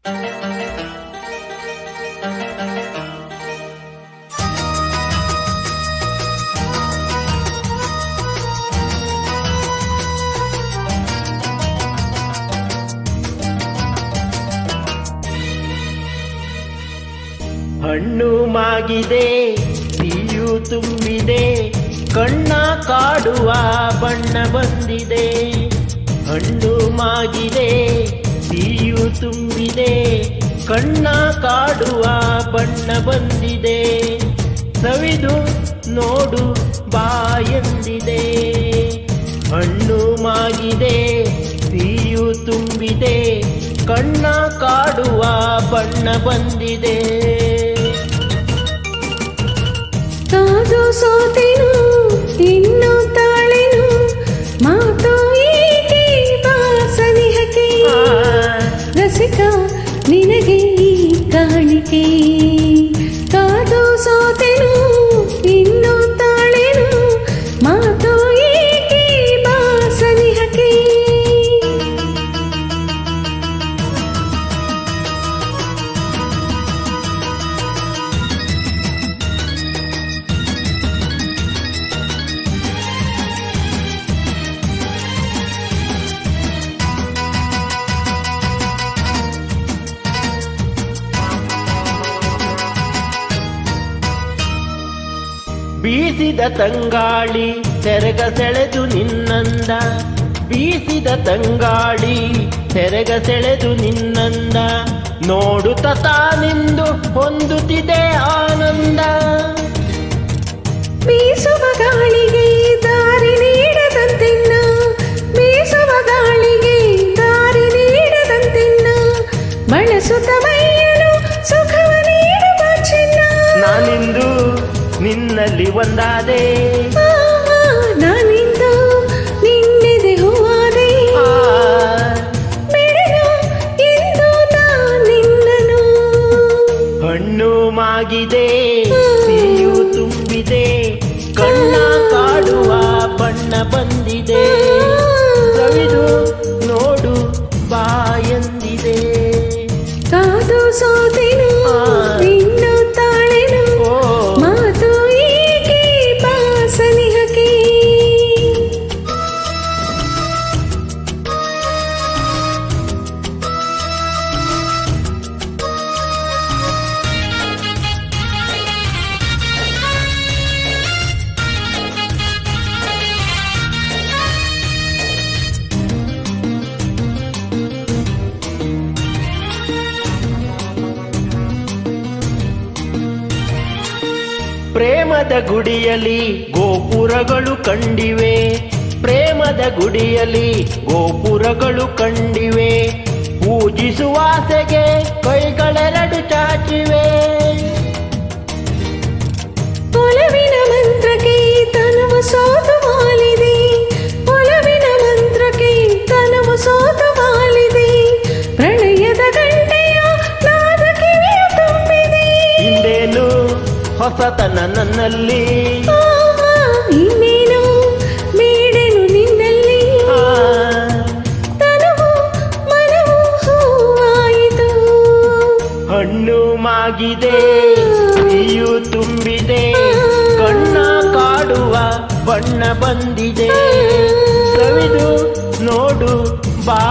ಹಣ್ಣು ಮಾಗಿದೆ, ಸಿಹಿಯು ತುಂಬಿದೆ, ಕಣ್ಣ ಕಾಡುವ ಬಣ್ಣ ಬಂದಿದೆ. ಹಣ್ಣು ಮಾಗಿದೆ, ಸಿಹಿಯು ತುಂಬಿದೆ, ಕಣ್ಣ ಕಾಡುವ ಬಣ್ಣ ಬಂದಿದೆ. ಸವಿದು ನೋಡು ಬಾಯೆಂದಿದೆ. ಹಣ್ಣು ಮಾಗಿದೆ, ಸಿಹಿಯು ತುಂಬಿದೆ, ಕಣ್ಣ ಕಾಡುವ ಬಣ್ಣ ಬಂದಿದೆ. ಕಾದು ಸೋತೆನು ಇನ್ನು ತಾಳೆನು, ಮಾತು ಏಕೆ ಬಾಸನಿಹಕೆ, ರಸಿಕ ನಿನಗೆ ಈ ಕಾಣಿಕೆ. ಕಾದು ಸೋತೆನು ಇನ್ನು ತಾಳೆನು, ಮಾತು ಏಕೆ ಬಾಸನಿಹಕೆ. ಬೀಸಿದ ತಂಗಾಳಿ ಸೆರಗ ಸೆಳೆದು ನಿನ್ನಂದ, ಬೀಸಿದ ತಂಗಾಳಿ ಸೆರಗ ಸೆಳೆದು ನಿನ್ನಂದ, ನೋಡುತ್ತ ತಾನಿಂದು ಹೊಂದುತ್ತಿದೆ ಆನಂದ. ಬೀಸುವ ಗಾಳಿಗೆ ದಾರಿ ನೀಡದಂತೆನ್ನ, ಬೀಸುವ ಗಾಳಿಗೆ ದಾರಿ ನೀಡದಂತೆನ್ನ, ಬಳಸುತ್ತ ಮೈಯಲು ಸುಖವ ನೀಡುವ ಚಿನ್ನ. ನಾನಿಂದು ನಿನ್ನಲ್ಲಿ ಒಂದಾದೆ, ನಾನಿಂದು ನಿನ್ನೆದೆ ಹೂವಾದೆ, ಬೆಳೆದು ಎಂದು ನಿನ್ನನು. ಹಣ್ಣು ಮಾಗಿದೆ, ಸಿಹಿಯು ತುಂಬಿದೆ, ಕಣ್ಣ ಕಾಡುವ ಬಣ್ಣ ಬಂದಿದೆ. ಸವಿದು ನೋಡು ಬಾಯೆಂದಿದೆ. ಕಾದು ಸೋತೆನು ಇನ್ನು ತಾಳೆನು, ಮಾತು ಏಕೆ ಬಾಸನಿಹಕೆ. ಪ್ರೇಮದ ಗುಡಿಯಲ್ಲಿ ಗೋಪುರಗಳು ಕಂಡಿವೆ, ಪ್ರೇಮದ ಗುಡಿಯಲ್ಲಿ ಗೋಪುರಗಳು ಕಂಡಿವೆ, ಪೂಜಿಸುವಾಸೆಗೆ ಕೈಗಳೆರಡು ಚಾಚಿವೆ. ಒಲವಿನ ಮಂತ್ರಕ್ಕೆ ತನುವು ಸೋತು ವಾಲಿದೆ, ಒಲವಿನ ಮಂತ್ರಕ್ಕೆ ತನುವು ಸೋತು ವಾಲಿದೆ, ಪ್ರಣಯದ ಗಂಟೆಯ ನಾದ ಕಿವಿಯು ತುಂಬಿದೆ. ಹಿಂದೇನು ಹೊಸತನ ನನ್ನಲ್ಲಿ, ಇನ್ನೇನು ಬೇಡೆನು ನಿನ್ನಲ್ಲಿ, ತನುವು ಮನವು ಹೂವಾಯಿತು. ಹಣ್ಣು ಮಾಗಿದೆ, ಸಿಹಿಯು ತುಂಬಿದೆ, ಕಣ್ಣ ಕಾಡುವ ಬಣ್ಣ ಬಂದಿದೆ. ಸವಿದು ನೋಡು ಬಾ